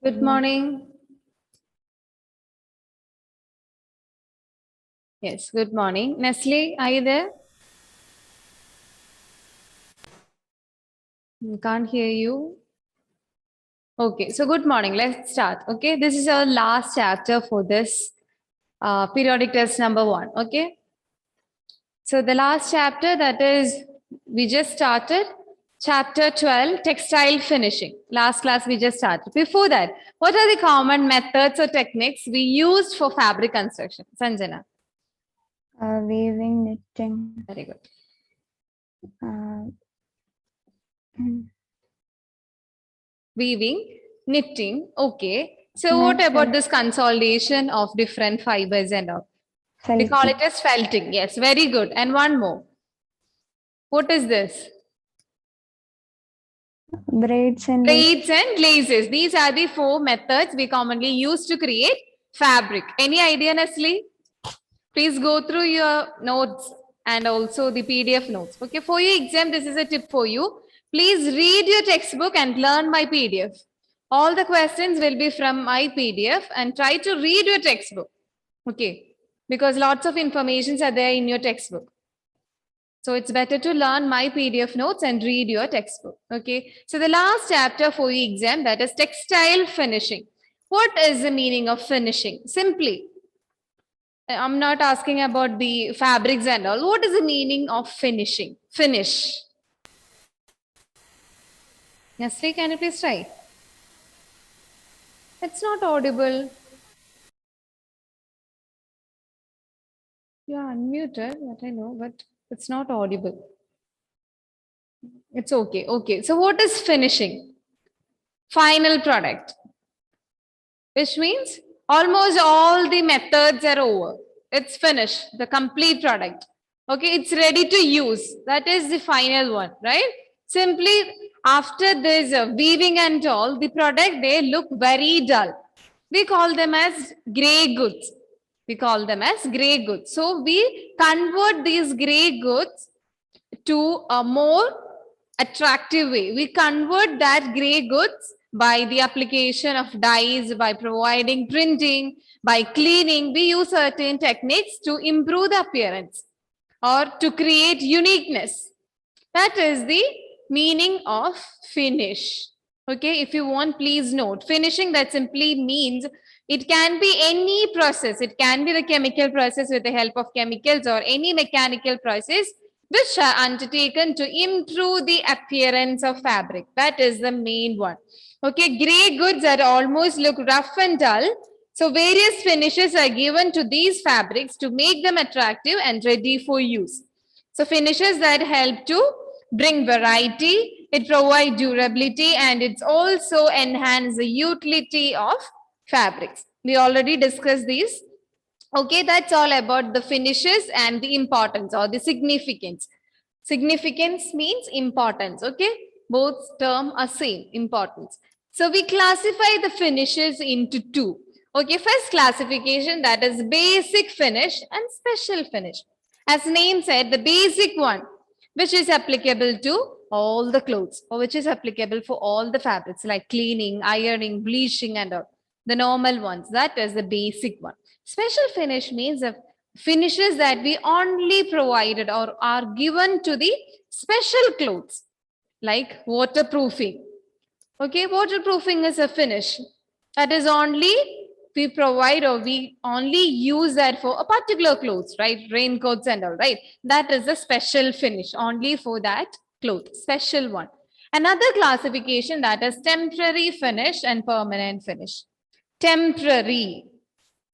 Good morning. Yes, good morning. Nestle, are you there? Can't hear you. Okay, so good morning. Let's start. Okay, this is our last chapter for this periodic test number 1. Okay, so the last chapter that is, we just started chapter 12, textile finishing. Last class we just started. Before that, what are the common methods or techniques we used for fabric construction? Sanjana. Weaving, knitting, Very good. Weaving, knitting. Okay. So what about this consolidation of different fibers and all? We call it as felting. Yes, very good. And one more. What is this? braids and Braids and laces. These are the 4 methods we commonly use to create fabric. Any idea, Nestle? Please go through your notes and also the PDF notes. Okay, for your exam, this is a tip for you. Please read your textbook and learn my PDF. All the questions will be from my PDF and try to read your textbook. Okay, because lots of informations are there in your textbook. So it's better to learn my PDF notes and read your textbook. Okay, so the last chapter for your exam, that is textile finishing. What is the meaning of finishing? Simply, I'm not asking about the fabrics and all. What is the meaning of finishing? Finish. Nestle, can you please try? It's not audible. You are unmuted, that I know, but it's not audible. It's okay. Okay. So what is finishing? Final product. Which means almost all the methods are over. It's finished, the complete product. Okay, it's ready to use. That is the final one, right? Simply after this weaving and all, the product, they look very dull. We call them as gray goods. We call them as gray goods. So we convert these gray goods to a more attractive way. We convert that gray goods by the application of dyes, by providing printing, by cleaning. We use certain techniques to improve the appearance or to create uniqueness. That is the meaning of finish. Okay, if you want, please note. Finishing, that simply means it can be any process. It can be the chemical process with the help of chemicals or any mechanical process which are undertaken to improve the appearance of fabric. That is the main one. Okay, gray goods that almost look rough and dull. So various finishes are given to these fabrics to make them attractive and ready for use. So finishes that help to bring variety, it provides durability, and it's also enhance the utility of fabrics. We already discussed these. Okay, that's all about the finishes and the importance or the significance. Significance means importance, okay? Both terms are same, importance. So we classify the finishes into 2. Okay, first classification, that is basic finish and special finish. As name said, the basic one, which is applicable to all the clothes or which is applicable for all the fabrics like cleaning, ironing, bleaching and all. The normal ones, that is the basic one. Special finish means the finishes that we only provided or are given to the special clothes like waterproofing. Okay, waterproofing is a finish that is only we provide or we only use that for a particular clothes, right? Raincoats and all, right? That is a special finish only for that cloth, special one. Another classification, that is temporary finish and permanent finish. Temporary,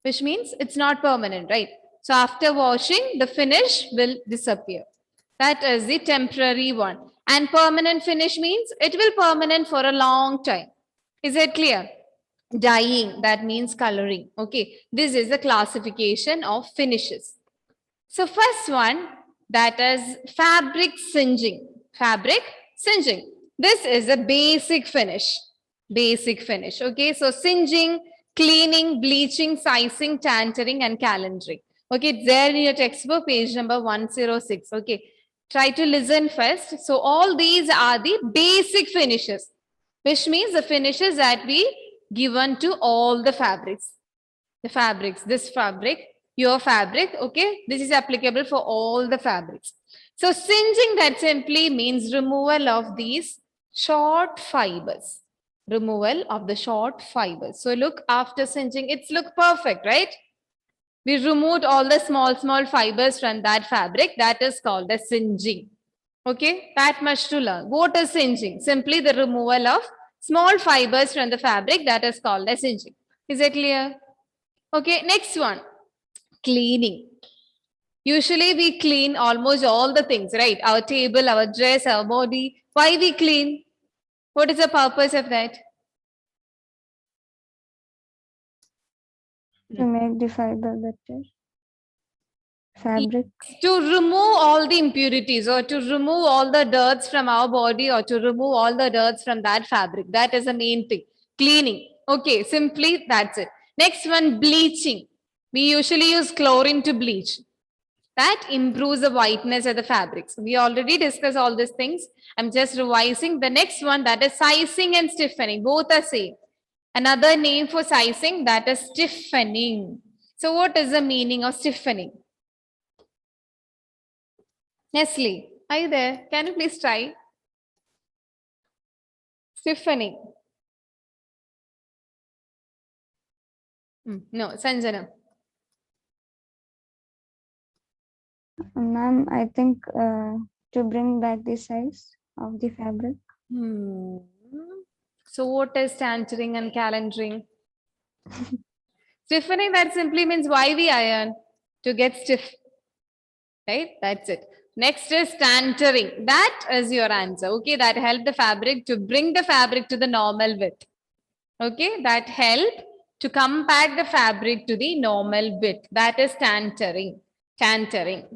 which means it's not permanent, right? So after washing, the finish will disappear. That is the temporary one. And permanent finish means it will permanent for a long time. Is it clear? Dyeing, that means coloring. Okay, this is the classification of finishes. So first one, that is fabric singeing. Fabric singeing. This is a basic finish. Basic finish. Okay, so singeing, cleaning, bleaching, sizing, tantering, and calendering. Okay, it's there in your textbook, page number 106. Okay, try to listen first. So all these are the basic finishes, which means the finishes that we given to all the fabrics. The fabrics, this fabric, your fabric, okay? This is applicable for all the fabrics. So singeing, that simply means removal of these short fibers. Removal of the short fibers. So look, after singeing, it's look perfect, right? We removed all the small fibers from that fabric. That is called as singeing. Okay, that much to learn. What is singeing? Simply the removal of small fibers from the fabric. That is called as singeing. Is it clear? Okay, next one, cleaning. Usually we clean almost all the things, right? Our table, our dress, our body. Why we clean? What is the purpose of that? To make the fiber better. Fabric. To remove all the impurities or to remove all the dirts from our body or to remove all the dirts from that fabric. That is the main thing. Cleaning. Okay, simply that's it. Next one, bleaching. We usually use chlorine to bleach. That improves the whiteness of the fabrics. We already discussed all these things. I'm just revising. The next one, that is sizing and stiffening. Both are same. Another name for sizing, that is stiffening. So what is the meaning of stiffening? Nestle, are you there? Can you please try? Stiffening. No, Sanjana. Ma'am, I think to bring back the size of the fabric. So what is tantering and calendering? Stiffening, that simply means why we iron? To get stiff. Right? That's it. Next is tantering. That is your answer. Okay, that help the fabric to bring the fabric to the normal width. Okay, that help to compact the fabric to the normal width. That is tantering. Tantering.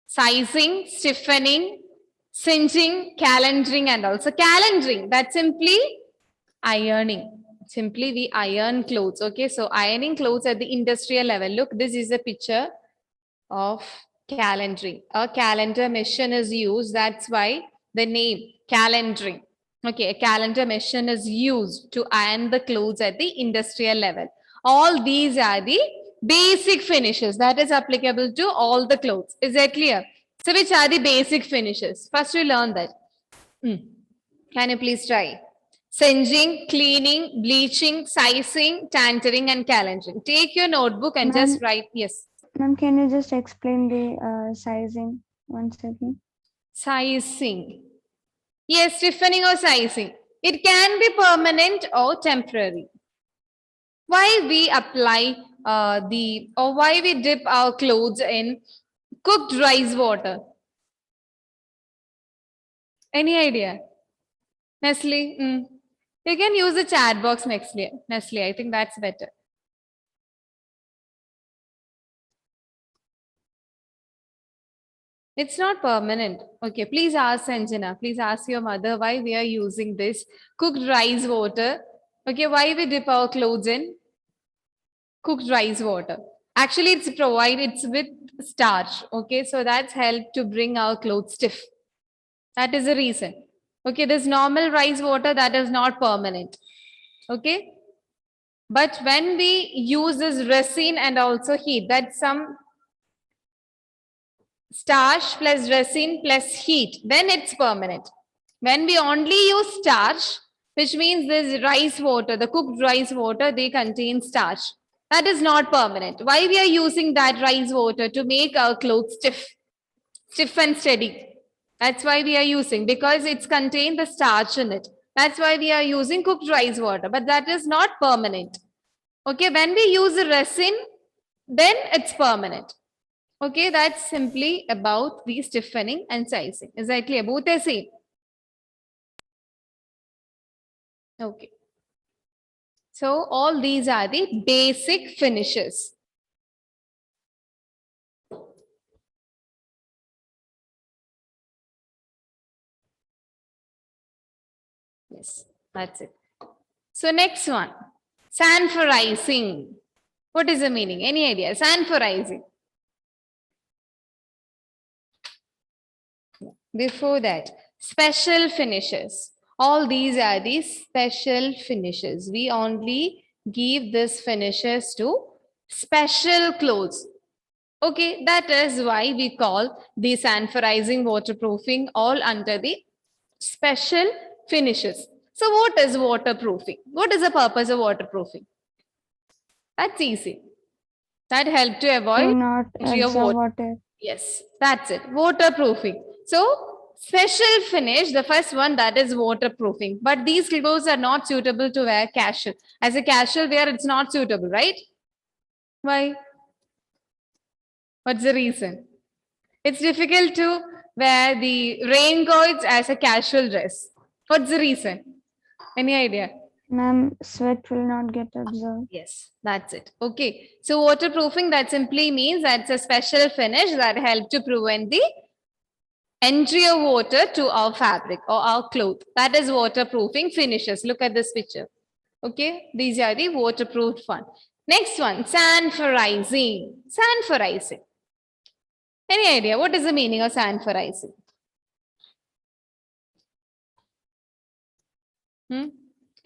Sizing, stiffening, singeing, calendering, and also calendering. That's simply ironing. Simply we iron clothes. Okay, so ironing clothes at the industrial level. Look, this is a picture of calendering. A calendar machine is used. That's why the name calendering. Okay, a calendar machine is used to iron the clothes at the industrial level. All these are the basic finishes that is applicable to all the clothes. Is that clear? So which are the basic finishes? First we learn that. Can you please try? Singeing, cleaning, bleaching, sizing, tantering, and calendering. Take your notebook and just write. Yes. Ma'am, can you just explain the sizing once again? Sizing. Yes, stiffening or sizing. It can be permanent or temporary. Why we apply why we dip our clothes in cooked rice water? Any idea? Nestle? You can use the chat box, Nestle. I think that's better. It's not permanent. Okay, please ask Sanjana. Please ask your mother why we are using this cooked rice water. Okay, why we dip our clothes in cooked rice water. Actually, it's with starch. Okay, so that's helped to bring our clothes stiff. That is the reason. Okay, this normal rice water that is not permanent. Okay, but when we use this resin and also heat, that's some starch plus resin plus heat, then it's permanent. When we only use starch, which means this rice water, the cooked rice water, they contain starch. That is not permanent. Why we are using that rice water? To make our clothes stiff and steady. That's why we are using, because it's contained the starch in it. That's why we are using cooked rice water, but that is not permanent. Okay, when we use the resin, then it's permanent. Okay, that's simply about the stiffening and sizing. Is that clear? Both are same. Okay. So all these are the basic finishes. Yes, that's it. So next one, sanforizing. What is the meaning? Any idea? Sanforizing. Before that, special finishes. All these are the special finishes. We only give these finishes to special clothes. Okay, that is why we call the sanforizing, waterproofing all under the special finishes. So what is waterproofing? What is the purpose of waterproofing? That's easy. That help to avoid To not entry of absorb water. water. Yes, that's it. Waterproofing. So special finish, the first one, that is waterproofing. But these clothes are not suitable to wear casual. As a casual wear, it's not suitable, right? Why? What's the reason? It's difficult to wear the raincoats as a casual dress. What's the reason? Any idea? Ma'am, sweat will not get absorbed. Yes, that's it. Okay. So waterproofing, that simply means that's a special finish that help to prevent the entry of water to our fabric or our cloth. That is waterproofing finishes. Look at this picture. Okay. These are the waterproof one. Next one, sanforizing. Sanforizing. Any idea? What is the meaning of sanforizing?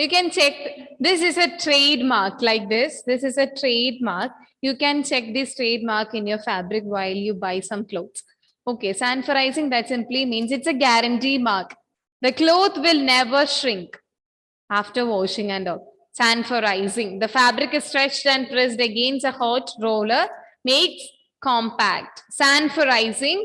You can check. This is a trademark like this. This is a trademark. You can check this trademark in your fabric while you buy some clothes. Okay, sanforizing, that simply means it's a guarantee mark. The cloth will never shrink after washing and all. Sanforizing. The fabric is stretched and pressed against a hot roller, makes compact. Sanforizing.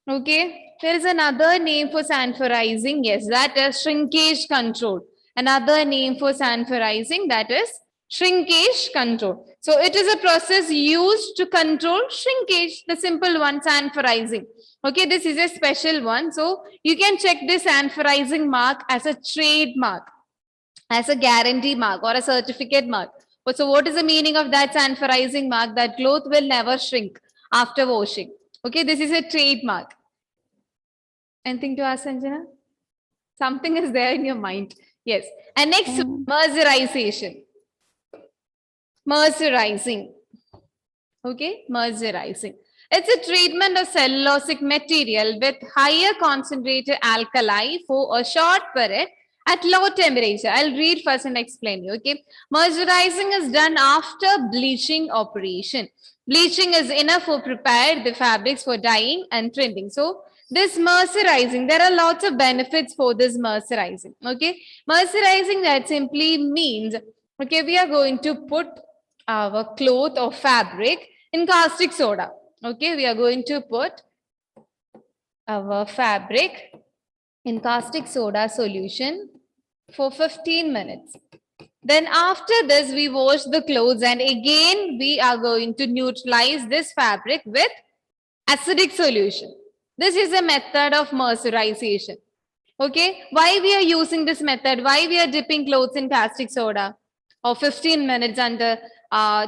Okay. There is another name for sanforizing. Yes, that is shrinkage control. Another name for sanforizing, that is shrinkage control. So it is a process used to control shrinkage, the simple one, sanforizing. Okay, this is a special one. So you can check this sanforizing mark as a trademark, as a guarantee mark or a certificate mark. So what is the meaning of that sanforizing mark? That cloth will never shrink after washing. Okay, this is a trademark. Anything to ask, Sanjana? Something is there in your mind. Yes. And next, mercerization. Mercerizing. Okay, mercerizing. It's a treatment of cellulosic material with higher concentrated alkali for a short period at low temperature. I'll read first and explain you. Okay, mercerizing is done after bleaching operation. Bleaching is enough to prepare the fabrics for dyeing and printing. So this mercerizing, there are lots of benefits for this mercerizing. Okay, mercerizing, that simply means, okay, we are going to put our cloth or fabric in caustic soda. Okay, we are going to put our fabric in caustic soda solution for 15 minutes. Then after this, we wash the clothes and again we are going to neutralize this fabric with acidic solution. This is a method of mercerization. Okay, why we are using this method? Why we are dipping clothes in caustic soda or 15 minutes under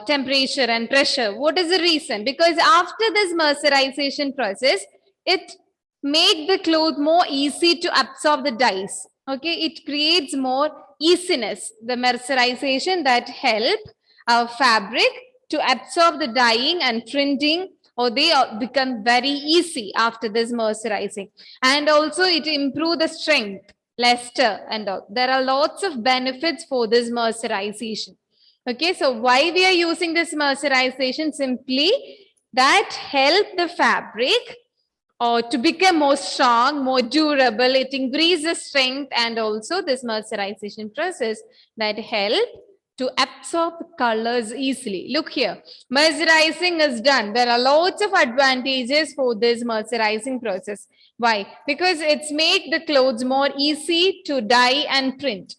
temperature and pressure? What is the reason? Because after this mercerization process, it make the cloth more easy to absorb the dyes. Okay, it creates more easiness. The mercerization that help our fabric to absorb the dyeing and printing, or they become very easy after this mercerizing. And also it improve the strength, luster, and all. There are lots of benefits for this mercerization. Okay, so why we are using this mercerization? Simply that help the fabric or to become more strong, more durable. It increases strength, and also this mercerization process that help to absorb colors easily. Look here, mercerizing is done. There are lots of advantages for this mercerizing process. Why? Because it's make the clothes more easy to dye and print.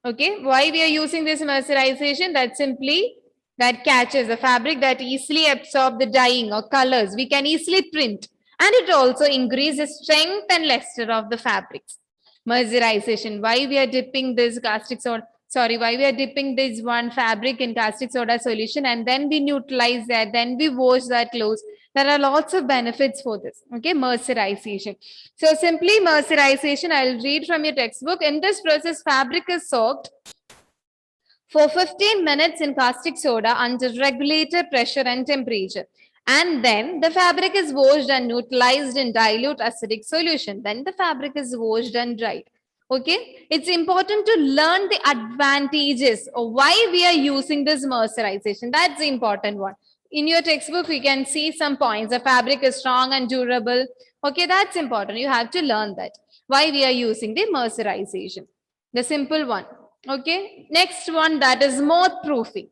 Okay, why we are using this mercerization? That simply that catches the fabric that easily absorb the dyeing or colors. We can easily print, and it also increases strength and luster of the fabrics. Mercerization. Why we are dipping this caustic soda? Sorry, why we are dipping this one fabric in caustic soda solution and then we neutralize that, then we wash that clothes. There are lots of benefits for this. Okay, mercerization. So simply mercerization, I'll read from your textbook. In this process, fabric is soaked for 15 minutes in caustic soda under regulated pressure and temperature. And then the fabric is washed and neutralized in dilute acidic solution. Then the fabric is washed and dried. Okay, it's important to learn the advantages of why we are using this mercerization. That's the important one. In your textbook, we can see some points. The fabric is strong and durable. Okay, that's important. You have to learn that. Why we are using the mercerization. The simple one. Okay, next one, that is moth proofing.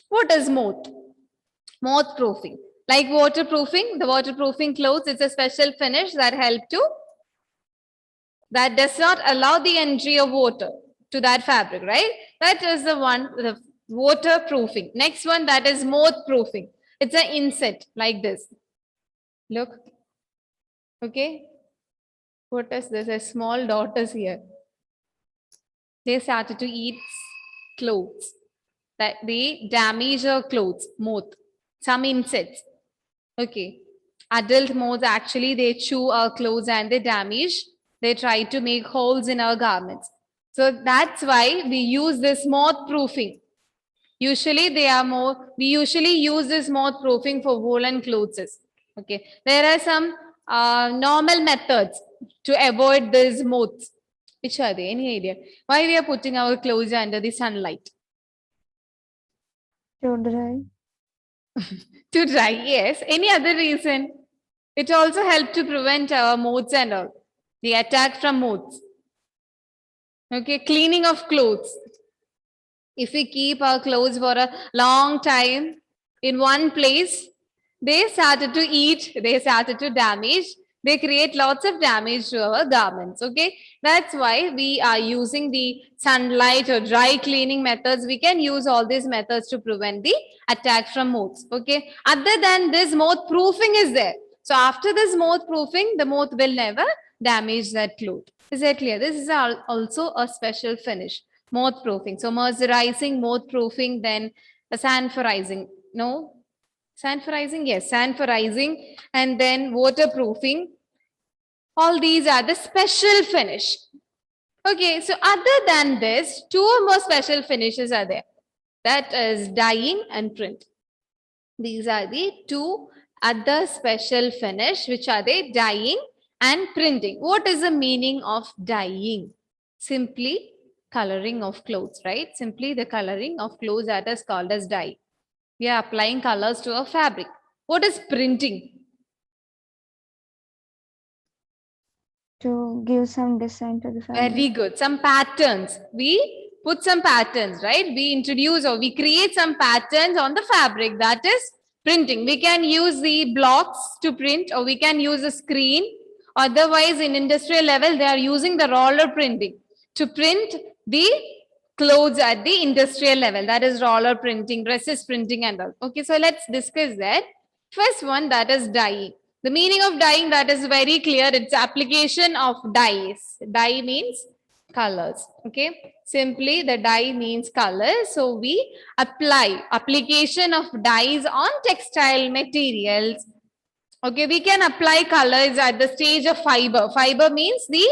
What is moth? Moth proofing. Like waterproofing, the waterproofing clothes, it's a special finish that help to, that does not allow the entry of water to that fabric, right? That is the one, the waterproofing. Next one, that is moth proofing. It's an insect like this. Look. Okay. What is this? A small daughters here. They started to eat clothes. That they damage our clothes, moth. Some insects. Okay. Adult moths actually they chew our clothes and they damage. They try to make holes in our garments. So that's why we use this moth proofing. Usually they are more, we usually use this moth proofing for woolen clothes. Okay. There are some normal methods to avoid these moths. Which are they? Any idea? Why we are putting our clothes under the sunlight? To dry. To dry, yes. Any other reason? It also helps to prevent moths and all. The attack from moths. Okay, cleaning of clothes. If we keep our clothes for a long time in one place, they started to eat, they started to damage, they create lots of damage to our garments. Okay, that's why we are using the sunlight or dry cleaning methods. We can use all these methods to prevent the attack from moths. Okay, other than this, moth proofing is there. So after this moth proofing, the moth will never damage that cloth. Is that clear? This is also a special finish, moth proofing. So mercerizing, moth proofing, then sanforizing. No, sanforizing, yes, sanforizing, and then waterproofing. All these are the special finish. Okay, so other than this, two more special finishes are there. That is dyeing and print. These are the two other special finish, which are the dyeing and printing. What is the meaning of dyeing? Simply coloring of clothes, right? Simply the coloring of clothes that is called as dye. We are applying colors to a fabric. What is printing? To give some design to the fabric. Very good. Some patterns. We put some patterns, right? We introduce or we create some patterns on the fabric. That is printing. We can use the blocks to print or we can use a screen. Otherwise, in industrial level, they are using the roller printing to print the clothes at the industrial level. That is roller printing, dresses printing and all. Okay, so let's discuss that. First one, that is dyeing. The meaning of dyeing, that is very clear. It's application of dyes. Dye means colors. Okay. Simply the dye means color. So we apply application of dyes on textile materials. Okay. We can apply colors at the stage of fiber. Fiber means the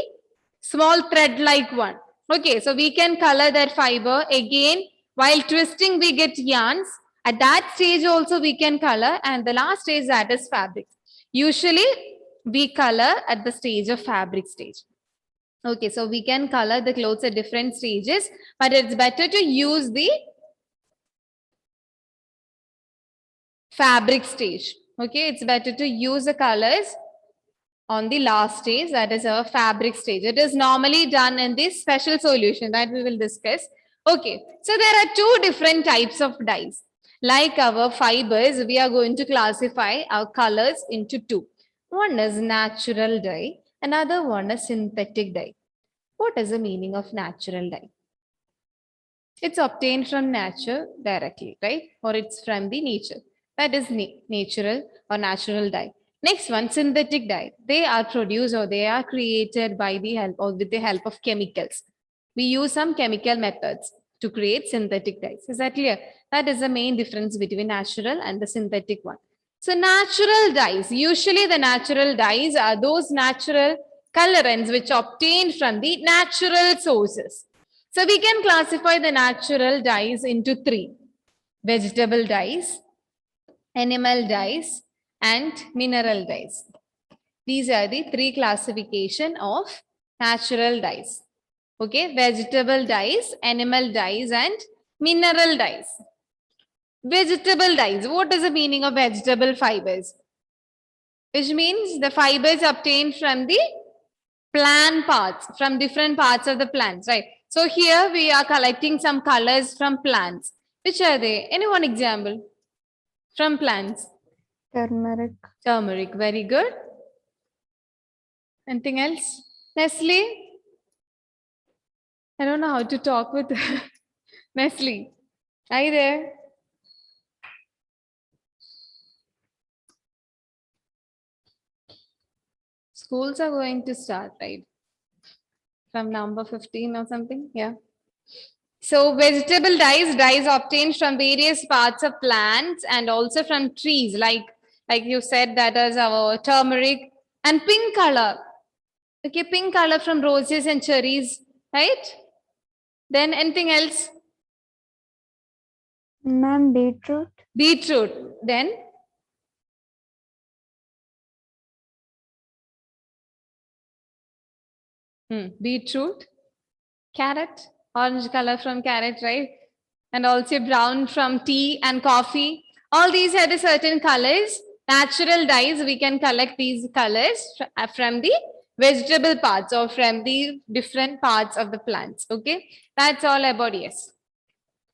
small thread like one. Okay. So we can color that fiber again. While twisting, we get yarns. At that stage also we can color. And the last stage, that is fabric. Usually we color at the stage of fabric stage. Okay, so we can color the clothes at different stages, but it's better to use the fabric stage. Okay, it's better to use the colors on the last stage, that is a fabric stage. It is normally done in this special solution that we will discuss. Okay, so there are two different types of dyes. Like our fibers, we are going to classify our colors into two. One is natural dye, another one is synthetic dye. What is the meaning of natural dye? It's obtained from nature directly, right? Or it's from the nature. That is natural or natural dye. Next one, synthetic dye. They are produced or they are created by the help or with the help of chemicals. We use some chemical methods to create synthetic dyes. Is that clear? That is the main difference between natural and the synthetic one. So natural dyes, usually the natural dyes are those natural colorants which are obtained from the natural sources. So we can classify the natural dyes into three: vegetable dyes, animal dyes, and mineral dyes. These are the three classification of natural dyes. Okay, vegetable dyes, animal dyes, and mineral dyes. Vegetable dyes. What is the meaning of vegetable fibers? Which means the fibers obtained from the plant parts, from different parts of the plants, right? So here we are collecting some colors from plants. Which are they? Any one example from plants? Turmeric. Turmeric, very good. Anything else? Nestle? I don't know how to talk with Nestle. Are you there? Schools are going to start, right? From number 15 or something. Yeah. So vegetable dyes, dyes obtained from various parts of plants and also from trees, like you said, that is our turmeric and pink color. Okay, pink color from roses and cherries, right? Then anything else? Ma'am, beetroot. Beetroot. Then beetroot, carrot, orange color from carrot, right? And also brown from tea and coffee. All these are the certain colors, natural dyes. We can collect these colors from the vegetable parts or from the different parts of the plants. Okay, that's all about, yes.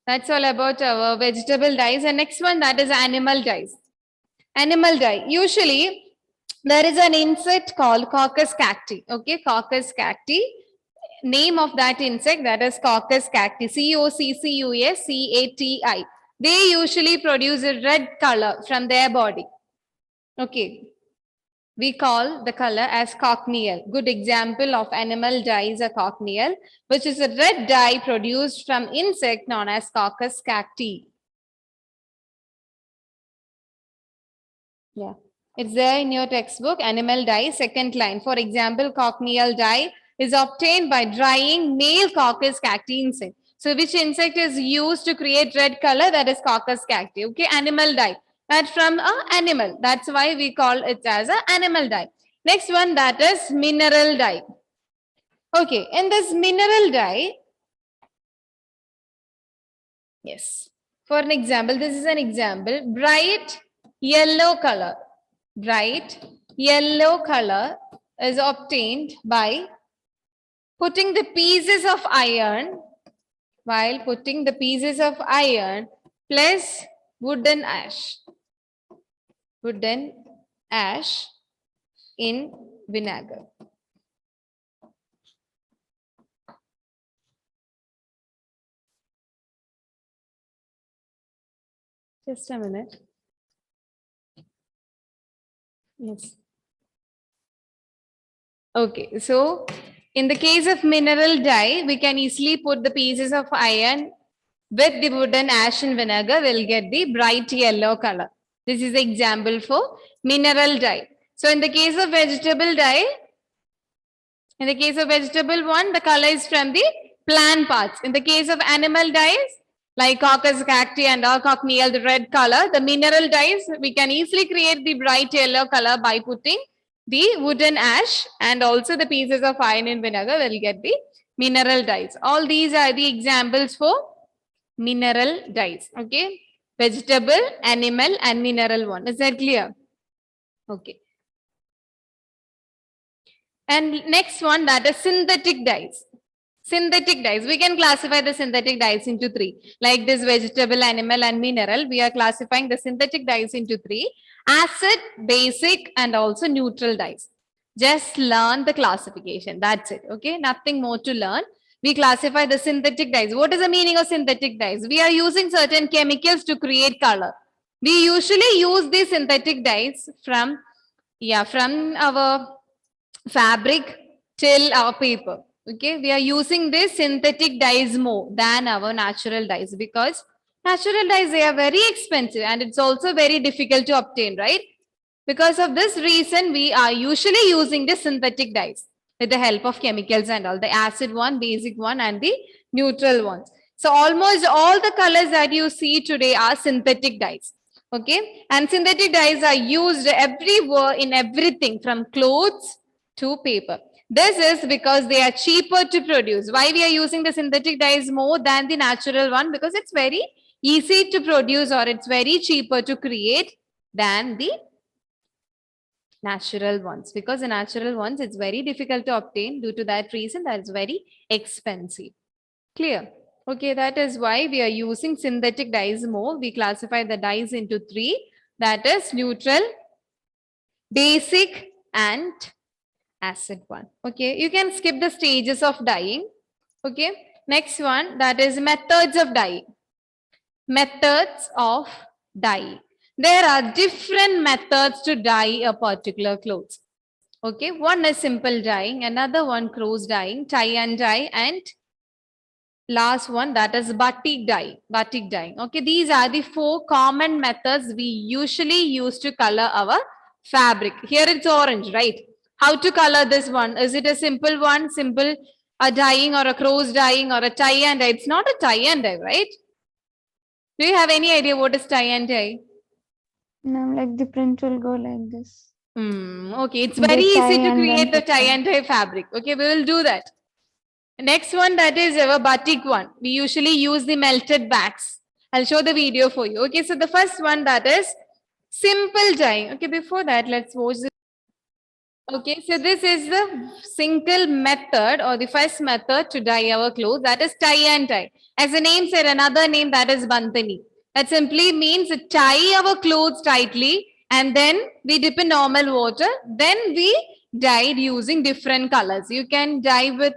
That's all about our vegetable dyes. And next one, that is animal dyes. Animal dye. Usually, there is an insect called Coccus cacti. Okay, Coccus cacti. Name of that insect, that is Coccus cacti. Coccuscati. They usually produce a red color from their body. Okay. We call the color as cochineal. Good example of animal dye is a cochineal, which is a red dye produced from insect known as Coccus cacti. Yeah, it's there in your textbook, animal dye, second line. For example, cochineal dye is obtained by drying male Coccus cacti insect. So which insect is used to create red color? That is Coccus cacti. Okay, animal dye. That's from an animal. That's why we call it as an animal dye. Next one, that is mineral dye. Okay, in this mineral dye, yes. For an example, this is an example, bright yellow color. Bright yellow color is obtained by putting the pieces of iron, while putting the pieces of iron plus wooden ash in vinegar. Just a minute. Yes. Okay, so in the case of mineral dye, we can easily put the pieces of iron with the wooden ash and vinegar, we'll get the bright yellow color. This is the example for mineral dye. So in the case of vegetable dye, in the case of vegetable one, the color is from the plant parts. In the case of animal dyes, like Coccus cacti and cochineal, the red color, the mineral dyes, we can easily create the bright yellow color by putting the wooden ash and also the pieces of iron in vinegar, we'll get the mineral dyes. All these are the examples for mineral dyes. Okay, vegetable, animal, and mineral one. Is that clear? Okay. And next one, that is synthetic dyes. Synthetic dyes. We can classify the synthetic dyes into three. Like this vegetable, animal, and mineral. We are classifying the synthetic dyes into three: acid, basic, and also neutral dyes. Just learn the classification. That's it. Okay, nothing more to learn. We classify the synthetic dyes. What is the meaning of synthetic dyes? We are using certain chemicals to create color. We usually use these synthetic dyes from our fabric till our paper. Okay, we are using this synthetic dyes more than our natural dyes because natural dyes, they are very expensive and it's also very difficult to obtain, right? Because of this reason, we are usually using the synthetic dyes with the help of chemicals and all, the acid one, basic one, and the neutral ones. So almost all the colors that you see today are synthetic dyes. Okay, and synthetic dyes are used everywhere in everything from clothes to paper. This is because they are cheaper to produce. Why we are using the synthetic dyes more than the natural one? Because it's very easy to produce or it's very cheaper to create than the natural ones. Because the natural ones, it's very difficult to obtain. Due to that reason, that is very expensive. Clear? Okay, that is why we are using synthetic dyes more. We classify the dyes into three. That is neutral, basic, and acid one. Okay, you can skip the stages of dyeing. Okay, next one, that is methods of dyeing. Methods of dyeing. There are different methods to dye a particular clothes. Okay, one is simple dyeing, another one cross dyeing, tie and dye, and last one, that is batik dye. Batik dyeing. Okay, these are the four common methods we usually use to color our fabric. Here it's orange, right? How to color this one? Is it a simple one, simple a dyeing or a cross dyeing or a tie and dye? It's not a tie and dye, right? Do you have any idea what is tie and dye? No, like the print will go like this. Okay, it's They very tie easy to and then create the put tie them. and dye fabric. Okay, we will do that. Next one, that is our batik one. We usually use the melted wax. I'll show the video for you. Okay, so the first one, that is simple dyeing. Okay, before that, let's watch this. Okay, so this is the single method or the first method to dye our clothes. That is tie and dye. As the name said, another name, that is bandhani. That simply means tie our clothes tightly and then we dip in normal water. Then we dyed using different colors. You can dye with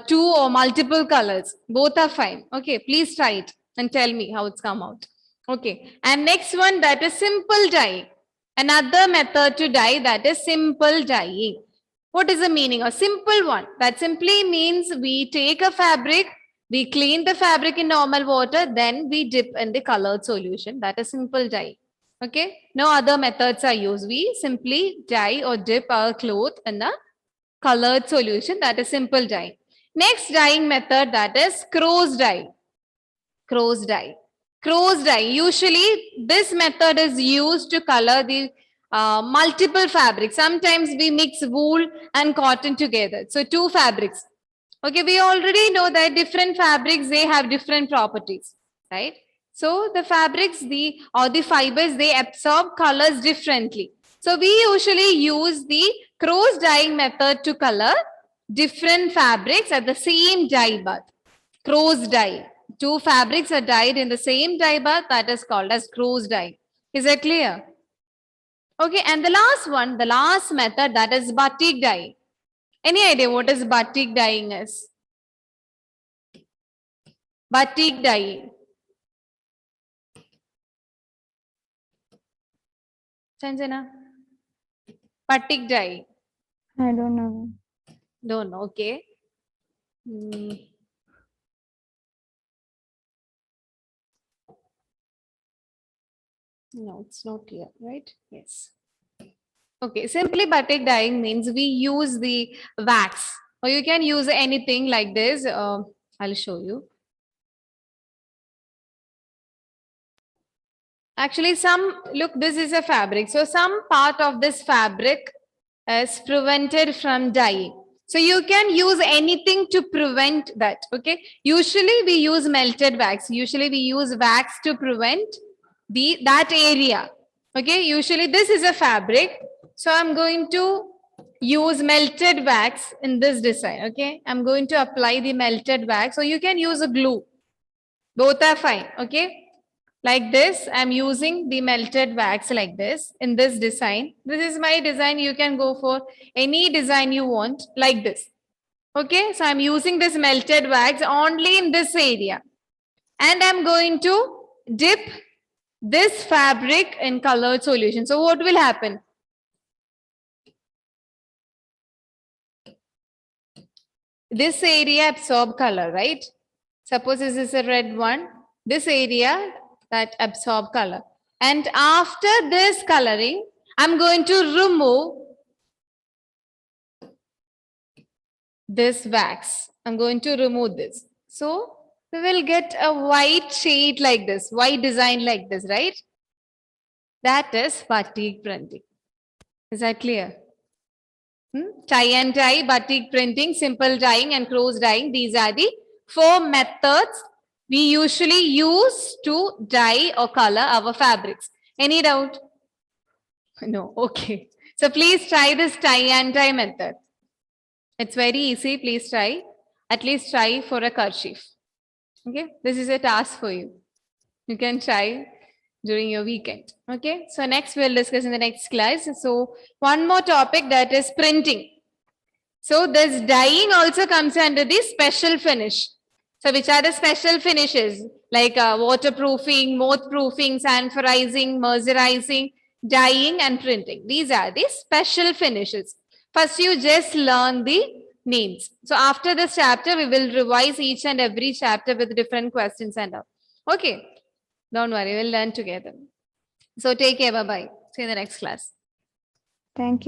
two or multiple colors. Both are fine. Okay, please try it and tell me how it's come out. Okay, and next one, that is simple dye. Another method to dye, that is simple dyeing. What is the meaning? A simple one. That simply means we take a fabric, we clean the fabric in normal water, then we dip in the colored solution. That is simple dye. Okay. No other methods are used. We simply dye or dip our cloth in a colored solution. That is simple dye. Next dyeing method, that is cross dye. Cross dye. Cross dye. Usually, this method is used to color the multiple fabrics. Sometimes we mix wool and cotton together. So, two fabrics. Okay, we already know that different fabrics, they have different properties, right? So, the fabrics, the fibers, they absorb colors differently. So, we usually use the cross dyeing method to color different fabrics at the same dye bath. Cross dye. Two fabrics are dyed in the same dye bath, that is called as cross dye. Is that clear? Okay, and the last one, the last method, that is batik dye. Any idea what is batik dyeing is? Batik dye. Sanjana? Batik dye. I don't know. Don't know, okay. Hmm. No, it's not clear, right? Yes. Okay, simply batik dyeing means we use the wax, or you can use anything like this. I'll show you. Actually, look, this is a fabric. So some part of this fabric is prevented from dyeing. So you can use anything to prevent that. Okay. Usually we use melted wax. Usually we use wax to prevent that area. Okay. Usually this is a fabric. So I'm going to use melted wax in this design. Okay. I'm going to apply the melted wax. So you can use a glue. Both are fine. Okay. Like this, I'm using the melted wax like this in this design. This is my design. You can go for any design you want like this. Okay, so I'm using this melted wax only in this area. And I'm going to dip this fabric in colored solution. So what will happen? This area absorb color, right? Suppose this is a red one. This area that absorb color. And after this coloring, I'm going to remove this wax. I'm going to remove this. So we will get a white shade like this, white design like this, right? That is batik printing. Is that clear? Tie and dye, batik printing, simple dyeing, and cross dyeing. These are the 4 methods we usually use to dye or color our fabrics. Any doubt? No. Okay. So please try this tie and dye method. It's very easy. Please try. At least try for a kerchief. Okay. This is a task for you. You can try during your weekend. Okay. So next we'll discuss in the next class. So one more topic, that is printing. So this dyeing also comes under the special finish. So which are the special finishes like waterproofing, moth proofing, sanforizing, mercerizing, dyeing and printing. These are the special finishes. First you just learn the names. So after this chapter we will revise each and every chapter with different questions and all. Okay. Don't worry, we'll learn together. So take care. Bye-bye. See you in the next class. Thank you.